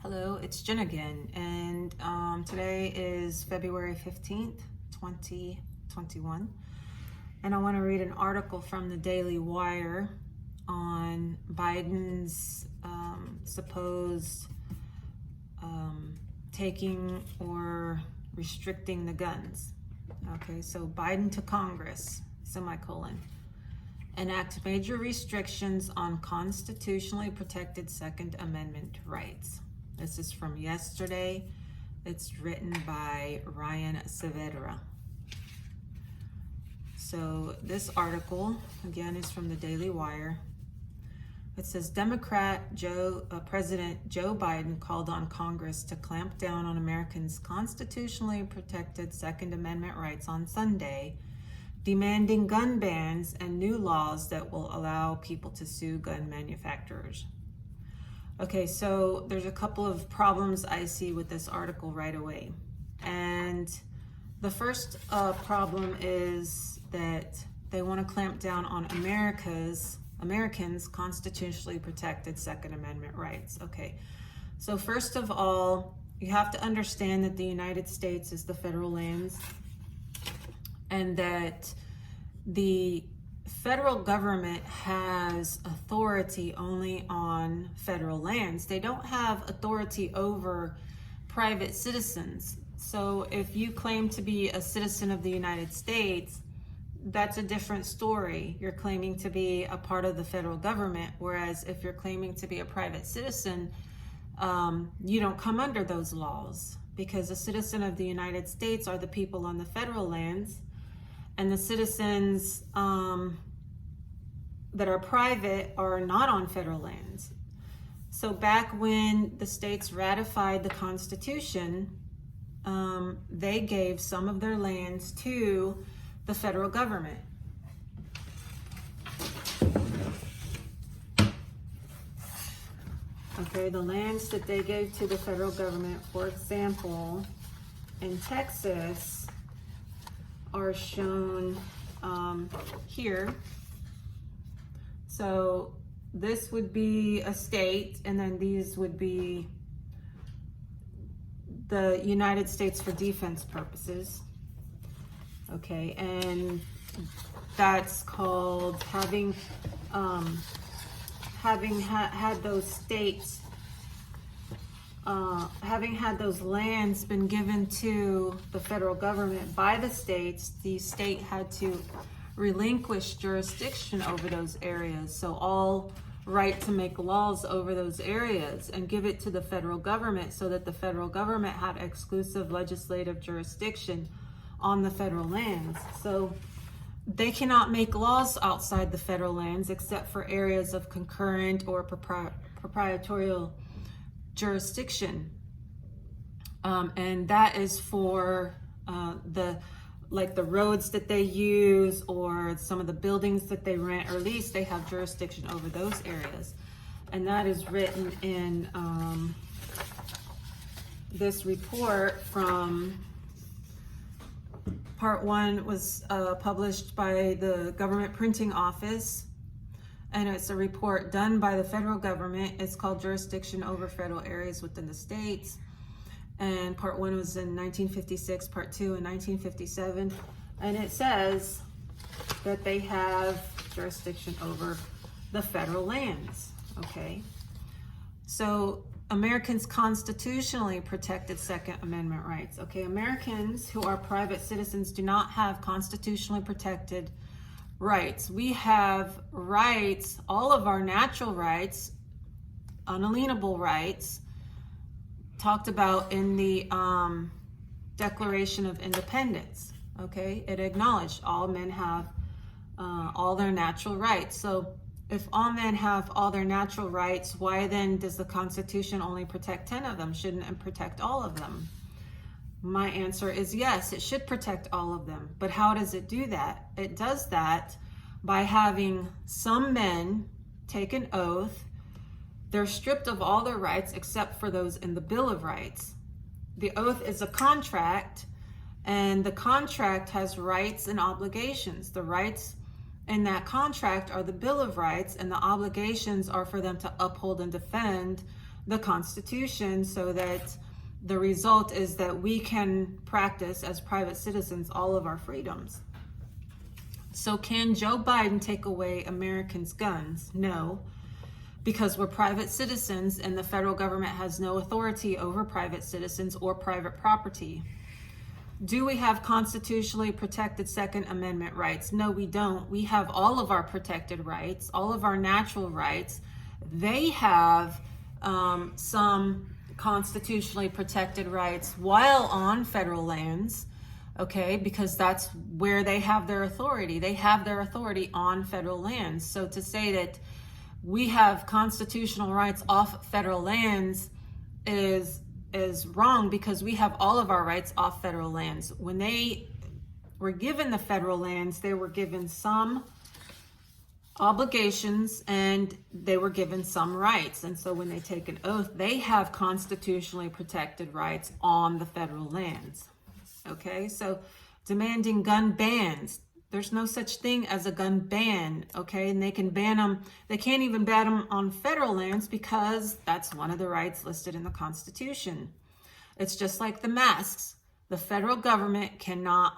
Hello, it's Jen again, and today is February 15th, 2021, and I want to read an article from the Daily Wire on Biden's supposed taking or restricting the guns. Okay, so Biden to Congress, semicolon, enact major restrictions on constitutionally protected Second Amendment rights. This is from yesterday. It's written by Ryan Saavedra. So this article, again, is from the Daily Wire. It says President Joe Biden called on Congress to clamp down on Americans' constitutionally protected Second Amendment rights on Sunday, demanding gun bans and new laws that will allow people to sue gun manufacturers. Okay, so there's a couple of problems I see with this article right away. And the first problem is that they want to clamp down on Americans' constitutionally protected Second Amendment rights. Okay, so first of all, you have to understand that the United States is the federal lands and that the federal government has authority only on federal lands. They don't have authority over private citizens. So if you claim to be a citizen of the United States, that's a different story. You're claiming to be a part of the federal government, whereas if you're claiming to be a private citizen, you don't come under those laws, because a citizen of the United States are the people on the federal lands, and the citizens that are private are not on federal lands. So back when the states ratified the Constitution, they gave some of their lands to the federal government. Okay, the lands that they gave to the federal government, for example, in Texas, are shown here. So this would be a state, and then these would be the United States for defense purposes. Okay, and that's called having had those states, having had those lands been given to the federal government by the states, the state had to relinquish jurisdiction over those areas. So all right to make laws over those areas and give it to the federal government so that the federal government had exclusive legislative jurisdiction on the federal lands. So they cannot make laws outside the federal lands except for areas of concurrent or proprietorial jurisdiction. And that is for the roads that they use or some of the buildings that they rent or lease. They have jurisdiction over those areas. And that is written in this report from Part 1 was published by the Government Printing Office, and it's a report done by the federal government. It's called Jurisdiction Over Federal Areas Within the States. And Part 1 was in 1956, Part 2 in 1957. And it says that they have jurisdiction over the federal lands, okay? So Americans' constitutionally protected Second Amendment rights. Okay, Americans who are private citizens do not have constitutionally protected rights. We have rights, all of our natural rights, unalienable rights, talked about in the Declaration of Independence. Okay, it acknowledged all men have all their natural rights. So if all men have all their natural rights, why then does the Constitution only protect 10 of them? Shouldn't it protect all of them? My answer is yes, it should protect all of them. But how does it do that? It does that by having some men take an oath. They're stripped of all their rights except for those in the Bill of Rights. The oath is a contract, and the contract has rights and obligations. The rights in that contract are the Bill of Rights, and the obligations are for them to uphold and defend the Constitution so that the result is that we can practice as private citizens all of our freedoms. So can Joe Biden take away Americans' guns? No, because we're private citizens and the federal government has no authority over private citizens or private property. Do we have constitutionally protected Second Amendment rights? No, we don't. We have all of our protected rights, all of our natural rights. They have some constitutionally protected rights while on federal lands, okay, because that's where they have their authority. They have their authority on federal lands. So to say that we have constitutional rights off federal lands is wrong, because we have all of our rights off federal lands. When they were given the federal lands, they were given some obligations and they were given some rights. And so when they take an oath, they have constitutionally protected rights on the federal lands. Okay, so demanding gun bans. There's no such thing as a gun ban, okay? And they can ban them. They can't even ban them on federal lands because that's one of the rights listed in the Constitution. It's just like the masks. The federal government cannot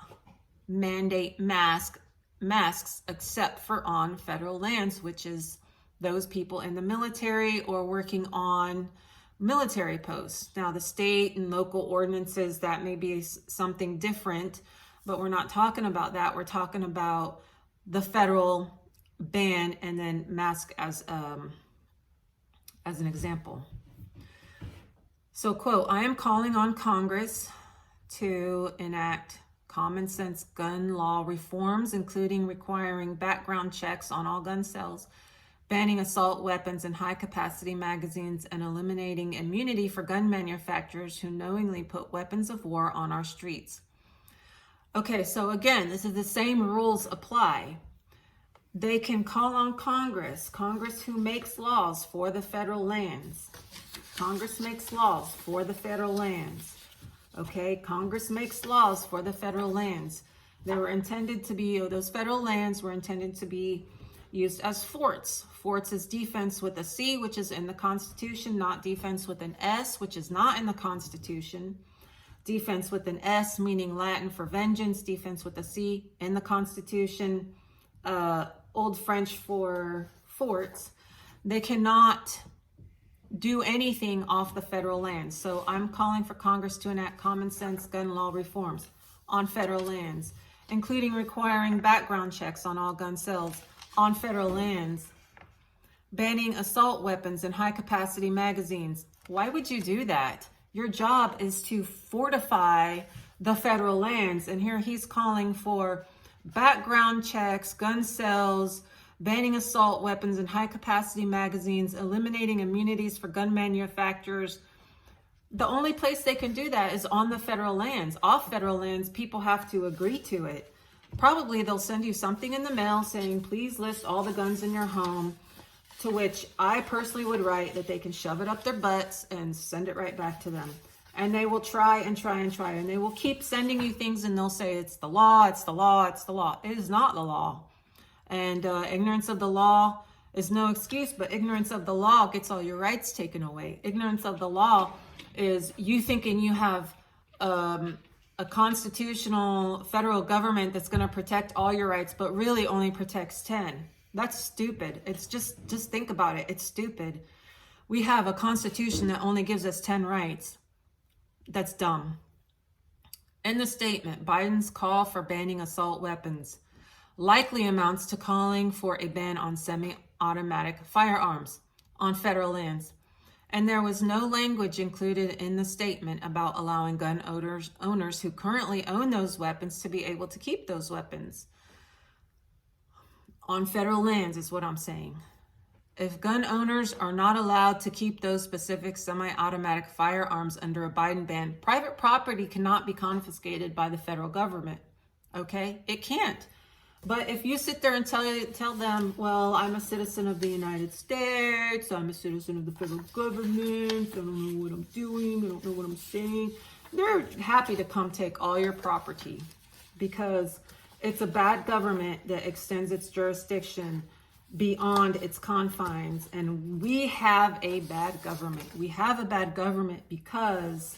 mandate masks except for on federal lands, which is those people in the military or working on military posts. Now, the state and local ordinances, that may be something different, but we're not talking about that. We're talking about the federal ban and then mask as an example. So, quote, I am calling on Congress to enact common sense gun law reforms, including requiring background checks on all gun sales, banning assault weapons and high capacity magazines, and eliminating immunity for gun manufacturers who knowingly put weapons of war on our streets. Okay, so again, this is the same rules apply. They can call on Congress who makes laws for the federal lands. Congress makes laws for the federal lands. Okay, Congress makes laws for the federal lands. They were intended to be, those federal lands were intended to be used as forts. Forts is defense with a C, which is in the Constitution, not defense with an S, which is not in the Constitution. Defense with an S, meaning Latin for vengeance. Defense with a C in the Constitution. Old French for forts. They cannot do anything off the federal lands. So I'm calling for Congress to enact common sense gun law reforms on federal lands, including requiring background checks on all gun sales on federal lands, banning assault weapons and high capacity magazines. Why would you do that? Your job is to fortify the federal lands. And here he's calling for background checks, gun sales, banning assault weapons and high capacity magazines, eliminating immunities for gun manufacturers. The only place they can do that is on the federal lands. Off federal lands, people have to agree to it. Probably they'll send you something in the mail saying, please list all the guns in your home, to which I personally would write that they can shove it up their butts and send it right back to them. And they will try and try and try, and they will keep sending you things and they'll say, it's the law, it's the law, it's the law. It is not the law. And ignorance of the law is no excuse, but ignorance of the law gets all your rights taken away. Ignorance of the law is you thinking you have a constitutional federal government that's going to protect all your rights, but really only protects 10. That's stupid. It's just think about it. It's stupid. We have a constitution that only gives us 10 rights. That's dumb. In the statement, Biden's call for banning assault weapons likely amounts to calling for a ban on semi-automatic firearms on federal lands. And there was no language included in the statement about allowing gun owners who currently own those weapons to be able to keep those weapons on federal lands, is what I'm saying. If gun owners are not allowed to keep those specific semi-automatic firearms under a Biden ban, private property cannot be confiscated by the federal government. Okay? It can't. But if you sit there and tell them, well, I'm a citizen of the United States, I'm a citizen of the federal government, I don't know what I'm doing, I don't know what I'm saying, they're happy to come take all your property because it's a bad government that extends its jurisdiction beyond its confines. And we have a bad government. We have a bad government because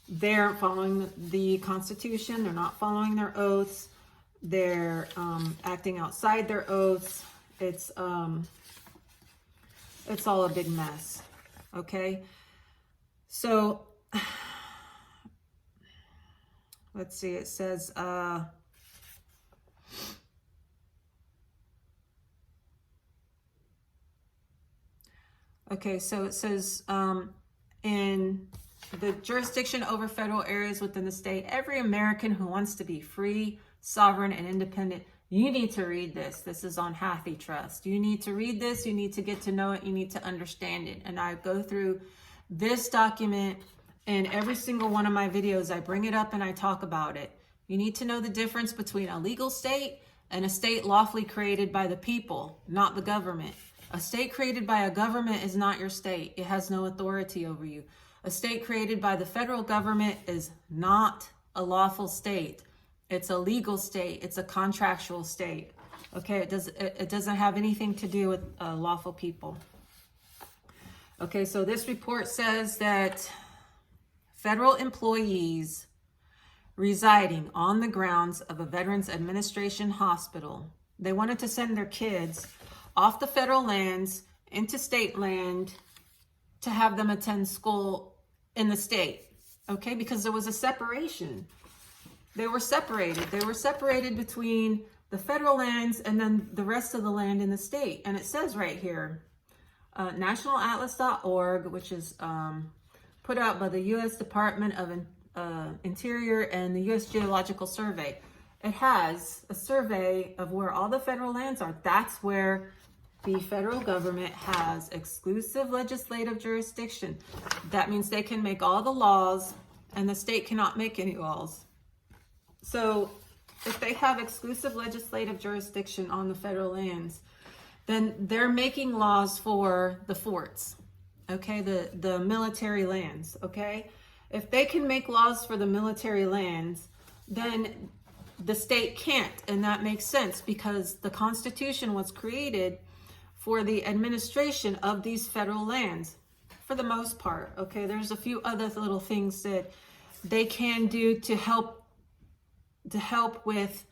they're following the Constitution. They're not following their oaths. They're acting outside their oaths. It's all a big mess. Okay, so let's see. It says okay, so it says in the jurisdiction over federal areas within the state, every American who wants to be free, sovereign, and independent. You need to read this. This is on HathiTrust. You need to read this. You need to get to know it. You need to understand it. And I go through this document in every single one of my videos. I bring it up and I talk about it. You need to know the difference between a legal state and a state lawfully created by the people, not the government. A state created by a government is not your state. It has no authority over you. A state created by the federal government is not a lawful state. It's a legal state. It's a contractual state. Okay, it doesn't have anything to do with lawful people. Okay, so this report says that federal employees residing on the grounds of a Veterans Administration hospital, they wanted to send their kids off the federal lands into state land to have them attend school in the state. Okay, because there was a separation. They were separated. They were separated between the federal lands and then the rest of the land in the state. And it says right here, nationalatlas.org, which is put out by the U.S. Department of Interior and the U.S. Geological Survey. It has a survey of where all the federal lands are. That's where the federal government has exclusive legislative jurisdiction. That means they can make all the laws and the state cannot make any laws. So if they have exclusive legislative jurisdiction on the federal lands, then they're making laws for the forts, okay, the military lands, okay? If they can make laws for the military lands, then the state can't, and that makes sense because the Constitution was created for the administration of these federal lands, for the most part, okay? There's a few other little things that they can do to help with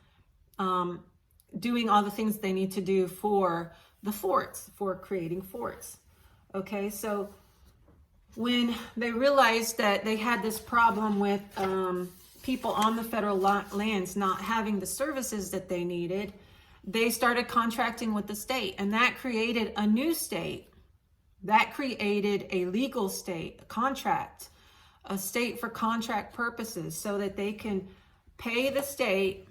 doing all the things they need to do for the forts, for creating forts. Okay, so when they realized that they had this problem with people on the federal lands not having the services that they needed, they started contracting with the state, and that created a new state. That created a legal state, a state for contract purposes, so that they can pay the state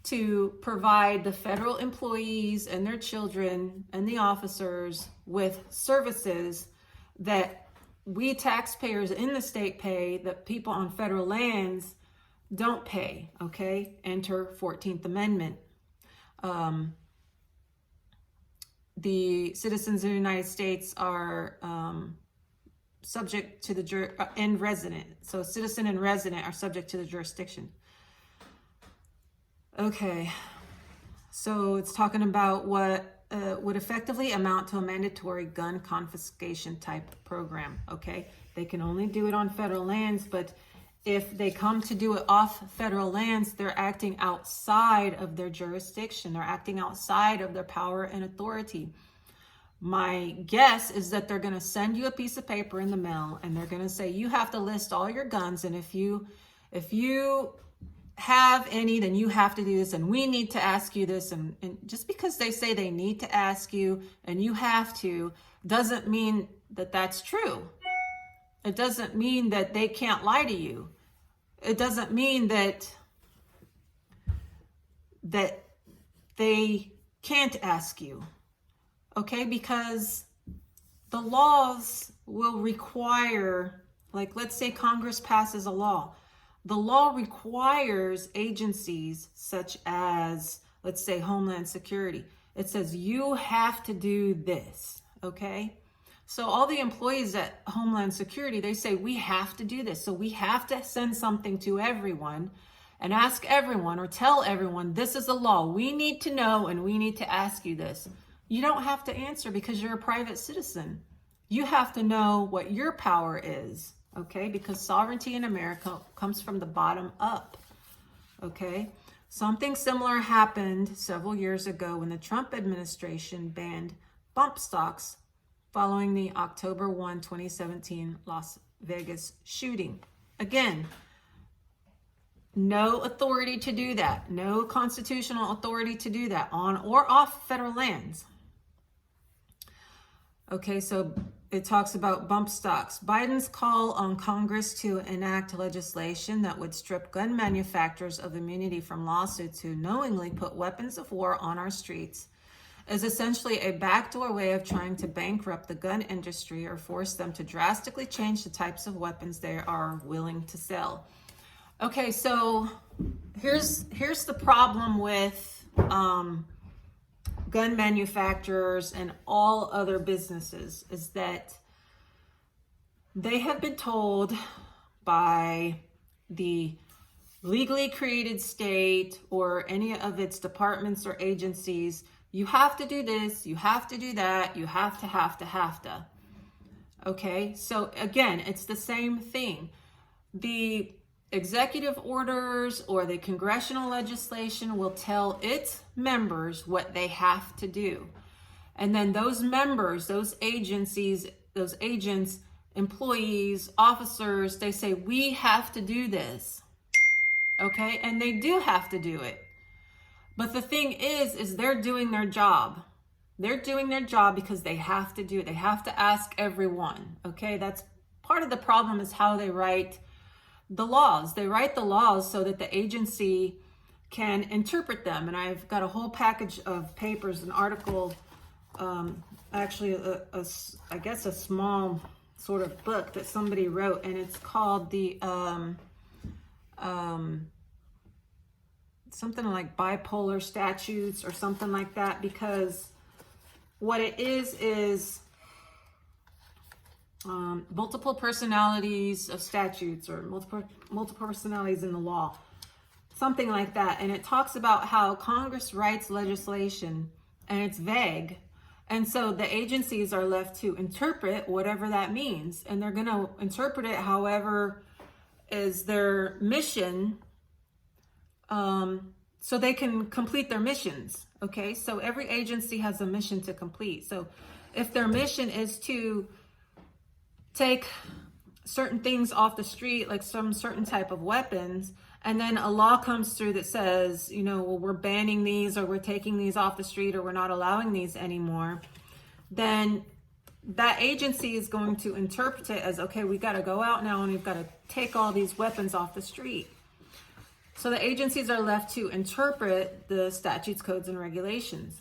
to provide the federal employees and their children and the officers with services that we taxpayers in the state pay, that people on federal lands don't pay, okay? Enter 14th Amendment. The citizens of the United States are subject to the and resident. So citizen and resident are subject to the jurisdiction. Okay, so it's talking about what would effectively amount to a mandatory gun confiscation type program. Okay, they can only do it on federal lands, but if they come to do it off federal lands, they're acting outside of their jurisdiction. They're acting outside of their power and authority. My guess is that they're going to send you a piece of paper in the mail and they're going to say, you have to list all your guns. And if you have any, then you have to do this. And we need to ask you this. And just because they say they need to ask you and you have to, doesn't mean that that's true. It doesn't mean that they can't lie to you. It doesn't mean that they can't ask you. Okay, because the laws will require, like let's say Congress passes a law. The law requires agencies such as, let's say, Homeland Security. It says you have to do this, okay? So all the employees at Homeland Security, they say we have to do this. So we have to send something to everyone and ask everyone or tell everyone, this is the law. We need to know and we need to ask you this. You don't have to answer because you're a private citizen. You have to know what your power is, okay? Because sovereignty in America comes from the bottom up, okay? Something similar happened several years ago when the Trump administration banned bump stocks following the October 1, 2017 Las Vegas shooting. Again, no authority to do that. No constitutional authority to do that on or off federal lands. Okay, so it talks about bump stocks. Biden's call on Congress to enact legislation that would strip gun manufacturers of immunity from lawsuits who knowingly put weapons of war on our streets is essentially a backdoor way of trying to bankrupt the gun industry or force them to drastically change the types of weapons they are willing to sell. Okay, so here's the problem with gun manufacturers and all other businesses is that they have been told by the legally created state or any of its departments or agencies, you have to do this, you have to do that, you have to. Okay, so again, it's the same thing. The executive orders or the congressional legislation will tell its members what they have to do. And then those members, those agencies, those agents, employees, officers, they say, we have to do this. Okay, and they do have to do it. But the thing is they're doing their job. They're doing their job because they have to do it. They have to ask everyone. Okay, that's part of the problem is how they write the laws. They write the laws so that the agency can interpret them. And I've got a whole package of papers, an article, actually, I guess a small sort of book that somebody wrote, and it's called the something like bipolar statutes or something like that, because what it is multiple personalities of statutes or multiple personalities in the law, something like that. And it talks about how Congress writes legislation and it's vague. And so the agencies are left to interpret whatever that means. And they're going to interpret it however is their mission, so they can complete their missions. Okay, so every agency has a mission to complete. So if their mission is to take certain things off the street, like some certain type of weapons, and then a law comes through that says, you know, well, we're banning these, or we're taking these off the street, or we're not allowing these anymore, then that agency is going to interpret it as, okay, we got to go out now and we've got to take all these weapons off the street. So the agencies are left to interpret the statutes, codes, and regulations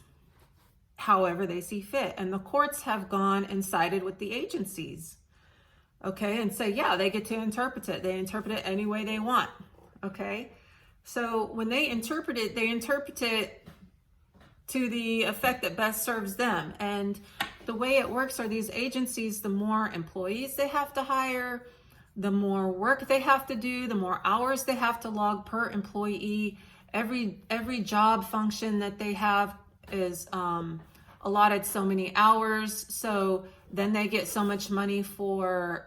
however they see fit. And the courts have gone and sided with the agencies, okay, and say, yeah, they get to interpret it. They interpret it any way they want, okay? So when they interpret it to the effect that best serves them. And the way it works are these agencies, the more employees they have to hire, the more work they have to do, the more hours they have to log per employee. Every job function that they have is allotted so many hours. So then they get so much money for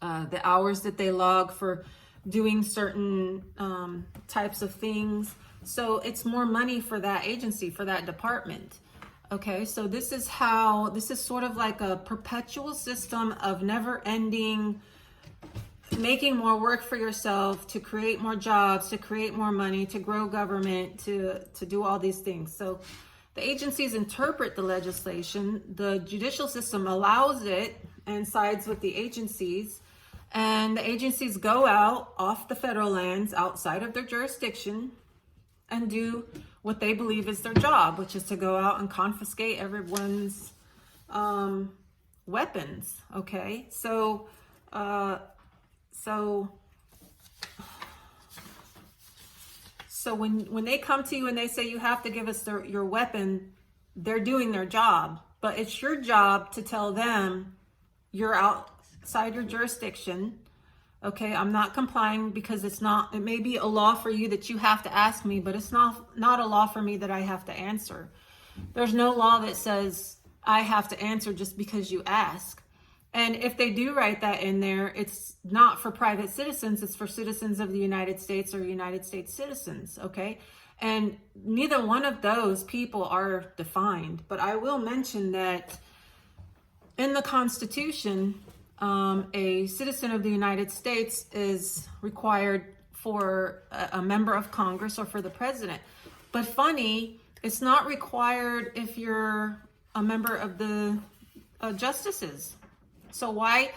the hours that they log for doing certain types of things. So it's more money for that agency, for that department. Okay, so this is sort of like a perpetual system of never ending, making more work for yourself, to create more jobs, to create more money, to grow government, to do all these things. So the agencies interpret the legislation, the judicial system allows it and sides with the agencies, and the agencies go out off the federal lands outside of their jurisdiction and do what they believe is their job, which is to go out and confiscate everyone's weapons. Okay, so when they come to you and they say you have to give us your weapon, they're doing their job. But it's your job to tell them you're outside your jurisdiction. Okay, I'm not complying because it may be a law for you that you have to ask me, but it's not a law for me that I have to answer. There's no law that says I have to answer just because you ask. And if they do write that in there, it's not for private citizens, it's for citizens of the United States or United States citizens, okay? And neither one of those people are defined. But I will mention that in the Constitution, a citizen of the United States is required for a member of Congress or for the president. But funny, it's not required if you're a member of the justices. So why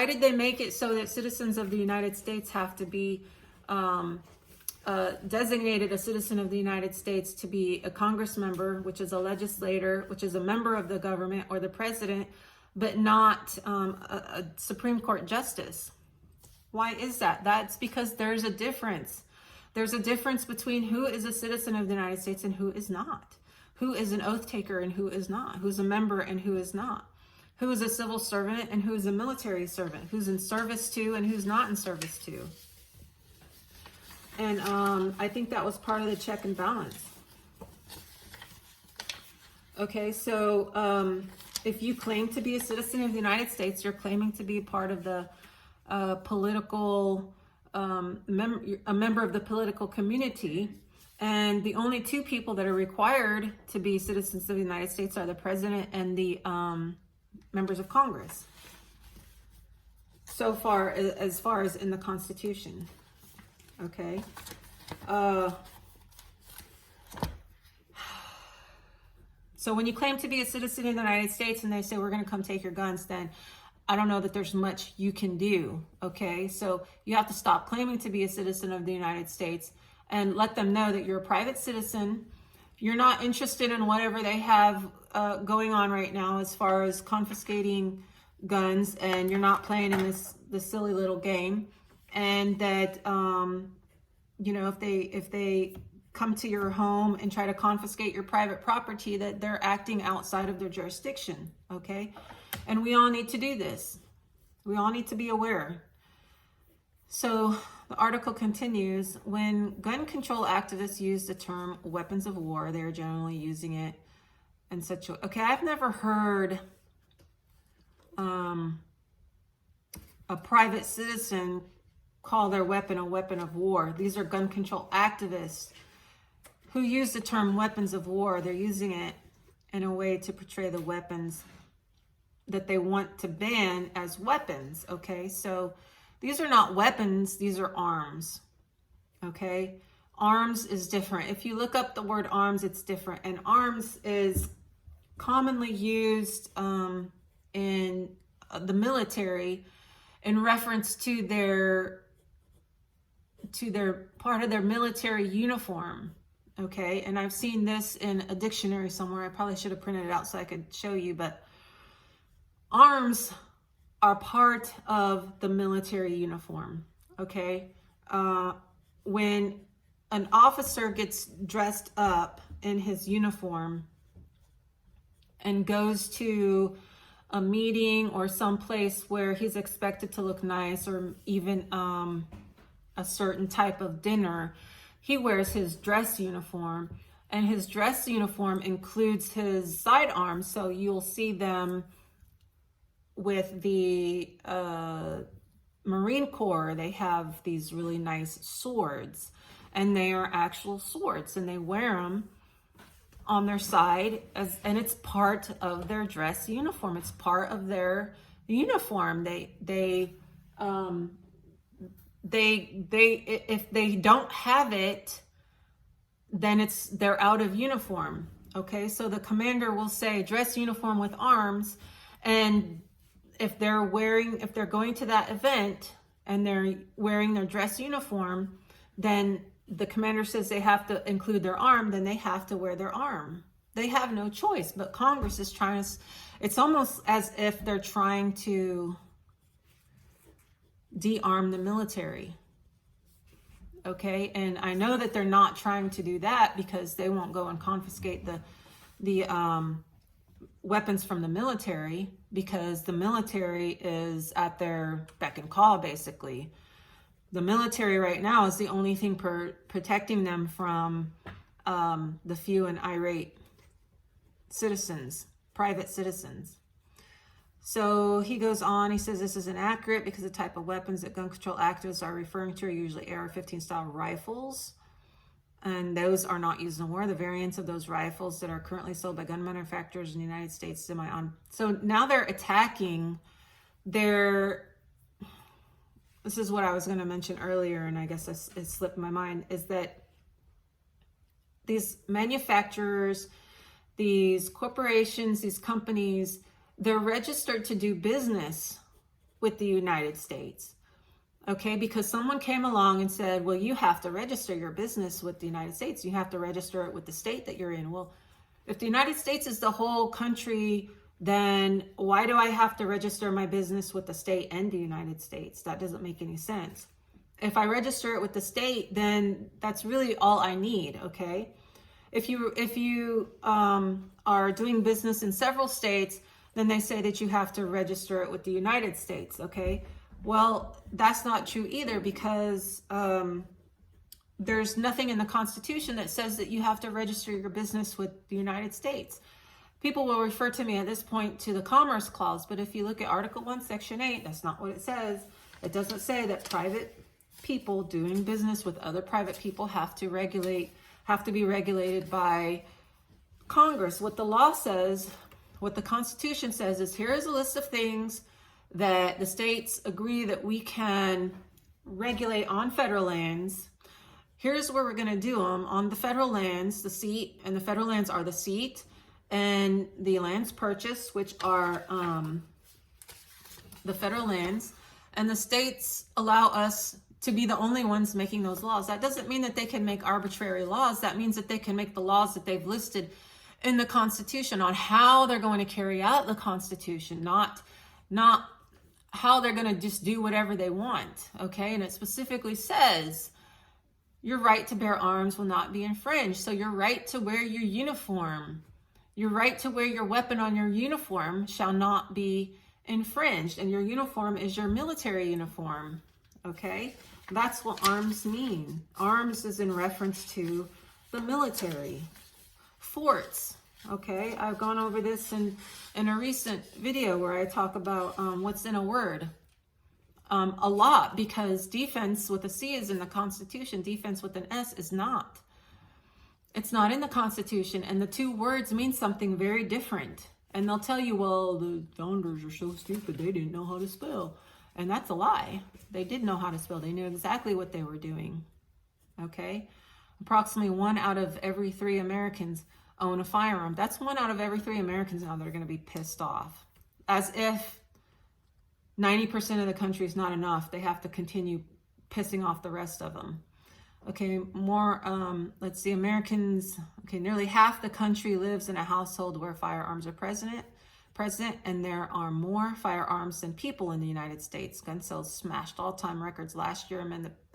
did they make it so that citizens of the United States have to be designated a citizen of the United States to be a Congress member, which is a legislator, which is a member of the government, or the president, but not a Supreme Court justice? Why is that? That's because there's a difference. There's a difference between who is a citizen of the United States and who is not. Who is an oath taker and who is not. Who's a member and who is not. Who is a civil servant and who is a military servant. Who's in service to and who's not in service to. And I think that was part of the check and balance. Okay, so if you claim to be a citizen of the United States, you're claiming to be part of the political, a member of the political community. And the only two people that are required to be citizens of the United States are the president and the members of Congress. So far, as far as in the Constitution. Okay. So when you claim to be a citizen of the United States and they say, we're going to come take your guns, then I don't know that there's much you can do. Okay. So you have to stop claiming to be a citizen of the United States and let them know that you're a private citizen. You're not interested in whatever they have going on right now as far as confiscating guns, and you're not playing in this silly little game. And that, you know, if they come to your home and try to confiscate your private property, that they're acting outside of their jurisdiction, okay? And we all need to do this. We all need to be aware. So the article continues, when gun control activists use the term weapons of war, they're generally using it in such a, okay, I've never heard a private citizen call their weapon a weapon of war. These are gun control activists who use the term weapons of war. They're using it in a way to portray the weapons that they want to ban as weapons, okay? So these are not weapons, these are arms, okay? Arms is different. If you look up the word arms, it's different. And arms is commonly used in the military in reference to their part of their military uniform, okay? And I've seen this in a dictionary somewhere. I probably should have printed it out so I could show you, but arms are part of the military uniform, okay? When an officer gets dressed up in his uniform and goes to a meeting or some place where he's expected to look nice, or even a certain type of dinner, he wears his dress uniform, and his dress uniform includes his sidearms. So you'll see them with the Marine Corps. They have these really nice swords, and they are actual swords, and they wear them on their side and it's part of their dress uniform. It's part of their uniform. They if they don't have it, then they're out of uniform. Okay, so the commander will say dress uniform with arms, and if they're going to that event and they're wearing their dress uniform, then the commander says they have to include their arm, then they have to wear their arm. They have no choice. But Congress is trying to, it's almost as if they're trying to de-arm the military. Okay, and I know that they're not trying to do that because they won't go and confiscate the weapons from the military, because the military is at their beck and call, basically. The military right now is the only thing protecting them from the few and irate citizens, private citizens. So he goes on, he says this is inaccurate because the type of weapons that gun control activists are referring to are usually AR-15 style rifles. And those are not used in war. The variants of those rifles that are currently sold by gun manufacturers in the United States semi-on. So now they're attacking their, this is what I was going to mention earlier, and I guess it slipped my mind, is that these manufacturers, these corporations, these companies, they're registered to do business with the United States. Okay, because someone came along and said, well, you have to register your business with the United States. You have to register it with the state that you're in. Well, if the United States is the whole country, then why do I have to register my business with the state and the United States? That doesn't make any sense. If I register it with the state, then that's really all I need, okay? If you are doing business in several states, then they say that you have to register it with the United States, okay? Well, that's not true either, because there's nothing in the Constitution that says that you have to register your business with the United States. People will refer to me at this point to the Commerce Clause, but if you look at Article 1, Section 8, that's not what it says. It doesn't say that private people doing business with other private people have to be regulated by Congress. What the law says, what the Constitution says is, here is a list of things that the states agree that we can regulate on federal lands. Here's where we're going to do them on the federal lands. The seat and the federal lands are the seat and the lands purchased, which are the federal lands. And the states allow us to be the only ones making those laws. That doesn't mean that they can make arbitrary laws. That means that they can make the laws that they've listed in the Constitution on how they're going to carry out the Constitution, not how they're going to just do whatever they want, okay? And it specifically says your right to bear arms will not be infringed. So your right to wear your uniform, your right to wear your weapon on your uniform shall not be infringed. And your uniform is your military uniform, okay? That's what arms mean. Arms is in reference to the military. Forts. Okay, I've gone over this in a recent video where I talk about what's in a word a lot, because defense with a C is in the Constitution. Defense with an S is not. It's not in the Constitution, and the two words mean something very different. And they'll tell you, well, the founders are so stupid, they didn't know how to spell. And that's a lie. They did know how to spell. They knew exactly what they were doing. Okay? Approximately 1 out of every 3 Americans own a firearm. That's 1 out of every 3 Americans now that are going to be pissed off. As if 90% of the country is not enough. They have to continue pissing off the rest of them. Okay, more, let's see, Americans, okay, nearly half the country lives in a household where firearms are present, and there are more firearms than people in the United States. Gun sales smashed all-time records last year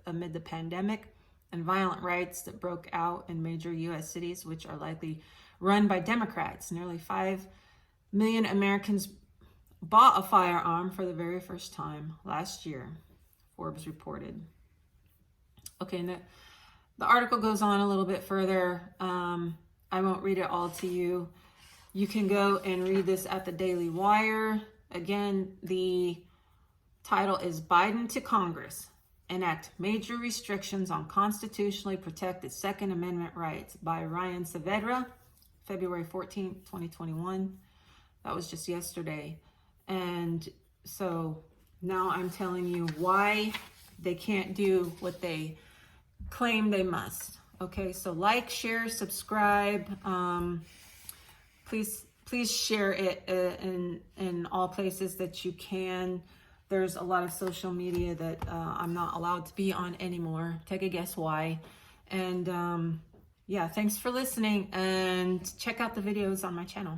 amid the pandemic and violent riots that broke out in major U.S. cities, which are likely run by Democrats. Nearly 5 million Americans bought a firearm for the very first time last year, Forbes reported. Okay, and the article goes on a little bit further. I won't read it all to you. You can go and read this at the Daily Wire. Again, the title is Biden to Congress. Enact major restrictions on constitutionally protected Second Amendment rights by Ryan Saavedra, February 14, 2021. That was just yesterday. And so now I'm telling you why they can't do what they claim they must. Okay, so like, share, subscribe. Please share it in all places that you can. There's a lot of social media that I'm not allowed to be on anymore. Take a guess why. And yeah, thanks for listening, and check out the videos on my channel.